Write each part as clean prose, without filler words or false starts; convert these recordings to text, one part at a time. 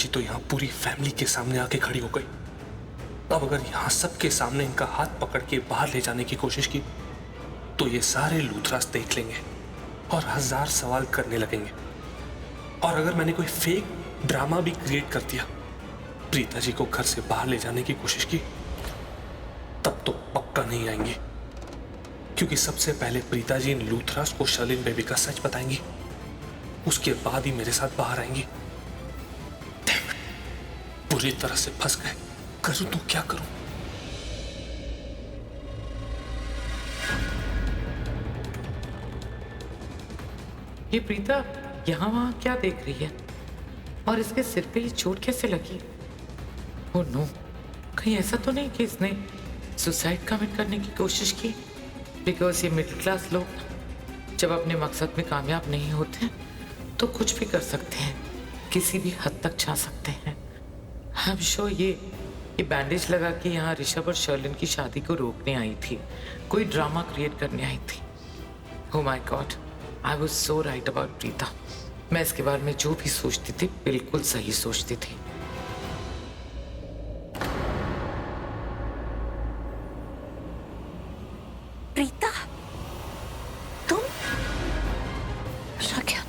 जी तो यहाँ पूरी फैमिली के सामने आके खड़ी हो गई। अब अगर यहाँ सबके सामने इनका हाथ पकड़ के बाहर ले जाने की कोशिश की तो ये सारे लूथरास देख लेंगे और 1000 सवाल करने लगेंगे। और अगर मैंने कोई फेक ड्रामा भी क्रिएट कर दिया, प्रीता जी को घर से बाहर ले जाने की कोशिश की, तब तो पक्का नहीं आएंगी, क्योंकि सबसे पहले प्रीता जी इन लूथरास को शर्लिन बेबी का सच बताएंगी, उसके बाद ही मेरे साथ बाहर आएंगी। बुरी तरह से फंस गए, करूं तो क्या करूं? ये प्रीता यहाँ वहां क्या देख रही है और इसके सिर पे ये चोट कैसे लगी? ओह नो, कहीं ऐसा तो नहीं कि इसने सुसाइड कमिट करने की कोशिश की? बिकॉज ये मिडिल क्लास लोग जब अपने मकसद में कामयाब नहीं होते तो कुछ भी कर सकते हैं, किसी भी हद तक जा सकते हैं। आई एम श्योर ये बैंडेज लगा के यहाँ ऋषभ और शर्लिन की शादी को रोकने आई थी, कोई ड्रामा क्रिएट करने आई थी। Oh my God, I was so right about Preeta. मैं इसके बारे में जो भी सोचती थी बिल्कुल सही सोचती थी। प्रीता, तुम क्या?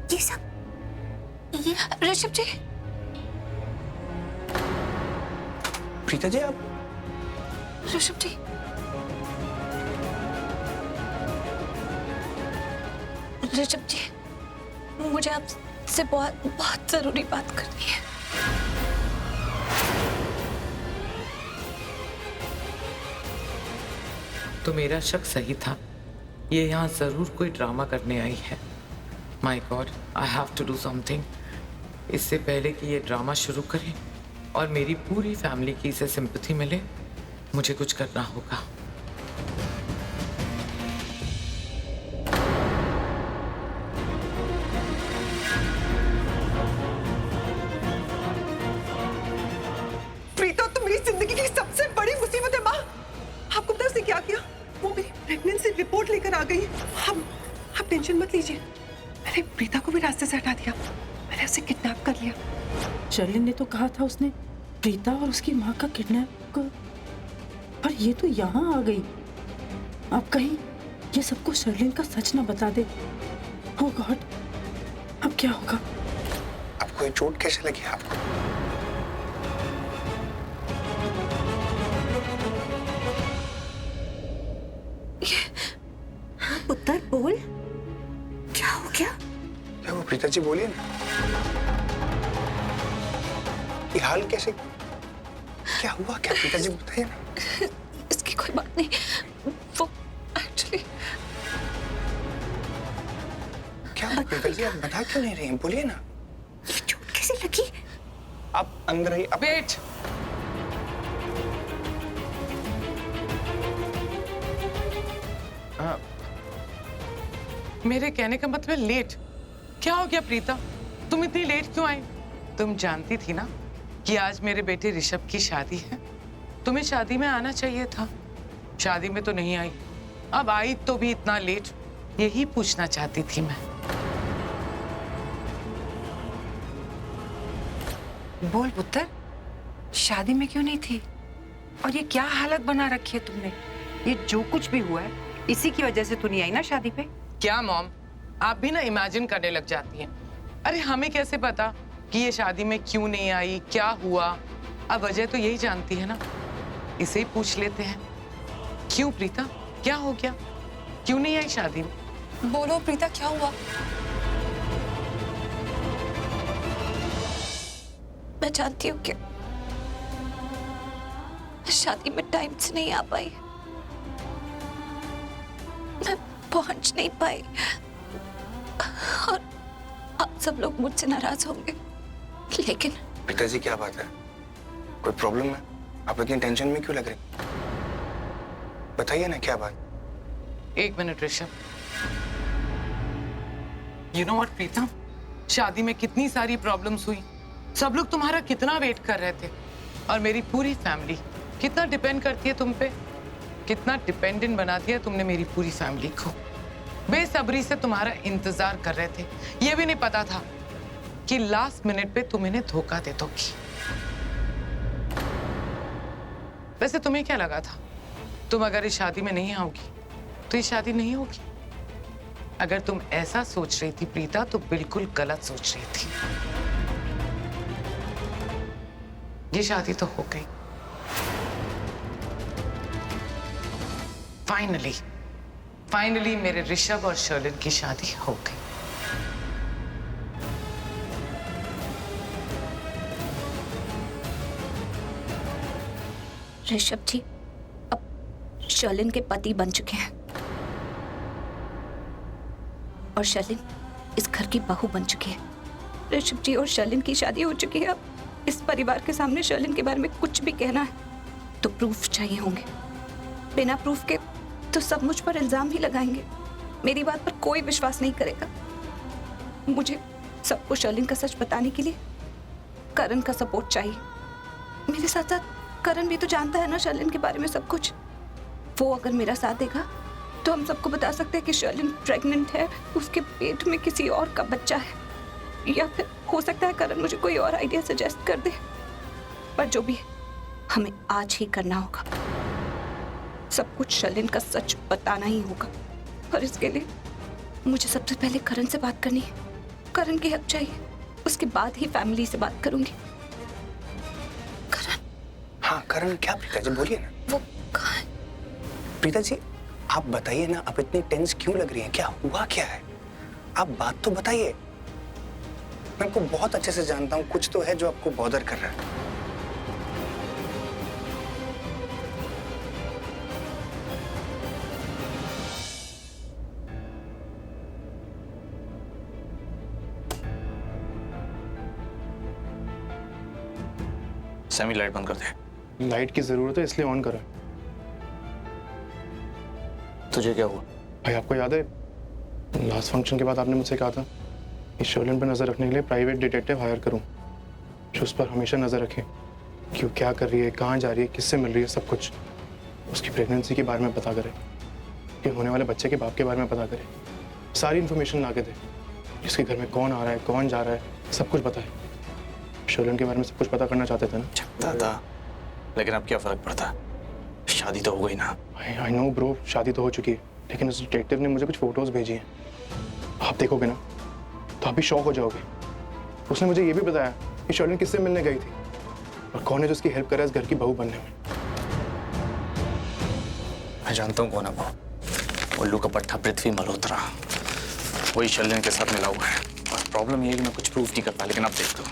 ये सब, ये ऋषभ जी। प्रीता जी, आप? ऋषभ जी, ऋषभ जी, मुझे आपसे बहुत बहुत जरूरी बात करनी है। तो मेरा शक सही था, ये यहाँ जरूर कोई ड्रामा करने आई है। My God, I have to do something. इससे पहले कि ये ड्रामा शुरू करे और मेरी पूरी फैमिली की इसे सिंपैथी मिले, मुझे कुछ करना होगा। प्रीता, तो मेरी जिंदगी की सबसे बड़ी मुसीबत है माँ। आपको पता उसने क्या किया? वो मेरी प्रेगनेंसी रिपोर्ट लेकर आ गई। आप टेंशन मत लीजिए, मैंने प्रीता को भी रास्ते से हटा दिया, मैंने उसे किडनैप कर लिया। शर्लिन ने तो कहा था उसने प्रीता और उसकी माँ का किडनैप कर, पर ये तो यहाँ आ गई। अब कहीं ये सबको शर्लिन का सच ना बता दे। ओह गॉड, अब क्या होगा? आपको ये चोट कैसे लगी आपको? पुत्र बोल, क्या हो गया? क्या वो प्रीता जी बोलिए ना, ये हाल कैसे, क्या हुआ? क्या प्रीता जी बताइए ना। इसकी कोई बात नहीं, वो एक्चुअली क्या हुआ प्रीता जी, आप बता क्यों नहीं रही हैं? बोलिए ना। ये चोट कैसे लगी? आप अंदर आइए। वेट, मेरे कहने का मतलब लेट। क्या हो गया प्रीता, तुम इतनी लेट क्यों आई? तुम जानती थी ना कि आज मेरे बेटे ऋषभ की शादी है, तुम्हें शादी में आना चाहिए था। शादी में तो नहीं आई, अब आई तो भी इतना लेट, यही पूछना चाहती थी मैं। बोल पुत्र, शादी में क्यों नहीं थी? और ये क्या हालत बना रखी है तुमने? ये जो कुछ भी हुआ है इसी की वजह से तू नहीं आई ना शादी पे? क्या मॉम, आप भी ना इमेजिन करने लग जाती हैं। अरे हमें कैसे पता कि ये शादी में क्यों नहीं आई, क्या हुआ? अब वजह तो यही जानती है ना, इसे ही पूछ लेते हैं। क्यों प्रीता, क्या हो गया, क्यों नहीं आई शादी में? बोलो प्रीता, क्या हुआ? मैं जानती हूँ कि शादी में टाइम से नहीं आ पाई, मैं पहुंच नहीं पाई और आप सब लोग मुझसे नाराज होंगे, लेकिन पिताजी क्या बात है, कोई प्रॉब्लम है? आप इतनी टेंशन में क्यों लग रही? बताइए ना क्या बात। एक minute Rishabh, you know what Preeta, शादी में कितनी सारी प्रॉब्लम्स हुई, सब लोग तुम्हारा कितना वेट कर रहे थे और मेरी पूरी फैमिली कितना डिपेंड करती है तुम पे, कितना डिपेंडेंट बना दिया तुमने मेरी पूरी फैमिली को। बेसब्री से तुम्हारा इंतजार कर रहे थे, ये भी नहीं पता था कि लास्ट मिनट पे तुम इन्हें धोखा दे दोगी। वैसे तुम्हें क्या लगा था, तुम अगर इस शादी में नहीं आओगी तो ये शादी नहीं होगी? अगर तुम ऐसा सोच रही थी प्रीता तो बिल्कुल गलत सोच रही थी। ये शादी तो हो गई फाइनली मेरे ऋषभ और शर्लिन की शादी हो गई। ऋषभ जी अब शर्लिन के पति बन चुके हैं और शर्लिन इस घर की बहू बन चुकी है। ऋषभ जी और शर्लिन की शादी हो चुकी है। अब इस परिवार के सामने शर्लिन के बारे में कुछ भी कहना है तो प्रूफ चाहिए होंगे। बिना प्रूफ के तो सब मुझ पर इल्जाम ही लगाएंगे। मेरी बात पर कोई विश्वास नहीं करेगा। मुझे सबको शर्लिन का सच बताने के लिए करण का सपोर्ट चाहिए। मेरे साथ साथ करण भी तो जानता है ना शर्लिन के बारे में सब कुछ। वो अगर मेरा साथ देगा तो हम सबको बता सकते हैं कि शर्लिन प्रेग्नेंट है, उसके पेट में किसी और का बच्चा है। या फिर हो सकता है करण मुझे कोई और आइडिया सजेस्ट कर दे। पर जो भी है हमें आज ही करना होगा। सब कुछ शर्लिन का सच बताना ही होगा और इसके लिए मुझे सबसे पहले करण से बात करनी है। करण की हेल्प चाहिए, उसके बाद ही फैमिली से बात करूंगी। करण। हाँ करण, क्या प्रीता जी बोलिए ना। वो कहाँ है? प्रीता जी आप बताइए ना, आप इतनी टेंस क्यों लग रही हैं? क्या हुआ क्या है? आप बात तो बताइए। मैं आपको बहुत अच्छे से जानता हूँ, कुछ तो है जो आपको बॉदर कर रहा है। सैमी लाइट बंद कर दे। लाइट की जरूरत है इसलिए ऑन करा। तुझे क्या हुआ? भाई आपको याद है लास्ट फंक्शन के बाद आपने मुझसे कहा था कि शर्लिन पर नजर रखने के लिए प्राइवेट डिटेक्टिव हायर करूं, जो उस पर हमेशा नजर रखे कि वो क्या कर रही है, कहाँ जा रही है, किससे मिल रही है, सब कुछ। उसकी प्रेगनेंसी के बारे में पता करे, कि होने वाले बच्चे के बाप के बारे में पता करे, सारी इन्फॉर्मेशन ला के दे। इसके घर में कौन आ रहा है, कौन जा रहा है, सब कुछ बताए। शर्लिन के बारे में सब कुछ पता करना चाहते थे ना। चाहता था, लेकिन अब क्या फर्क पड़ता? शादी तो हो गई ना। आई नो ब्रो, शादी तो हो चुकी है, लेकिन उस डिटेक्टिव ने मुझे कुछ फोटोज भेजी हैं। आप देखोगे ना तो आप भी शॉक हो जाओगे। उसने मुझे ये भी बताया कि शर्लिन किससे मिलने गई थी और कौन है जो उसकी हेल्प कर रहा है इस घर की बहू बनने में। मैं जानता हूँ कौन है वो। उल्लू का पट्टा पृथ्वी मल्होत्रा, वही शर्लिन के साथ मिला हुआ है। और प्रॉब्लम ये है कि मैं कुछ प्रूफ नहीं कर पाया, लेकिन अब देख लो।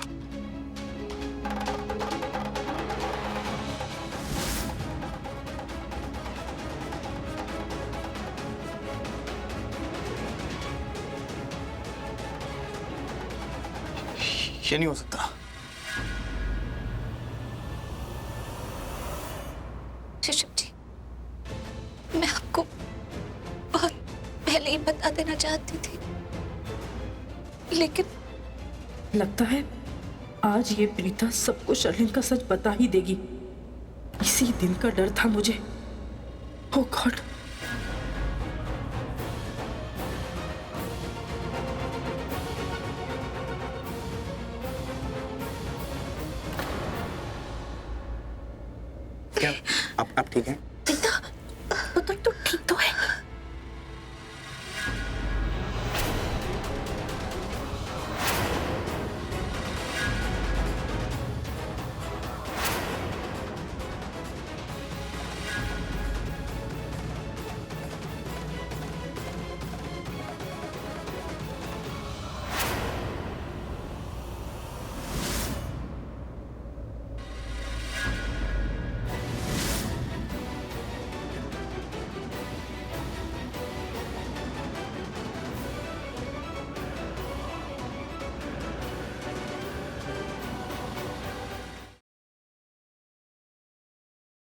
ये नहीं हो सकता। ऋषभ जी, मैं आपको बहुत पहले ही बता देना चाहती थी, लेकिन लगता है आज ये प्रीता सबको शर्लिन का सच बता ही देगी। इसी दिन का डर था मुझे। ओह गॉड। क्या आप ठीक हैं?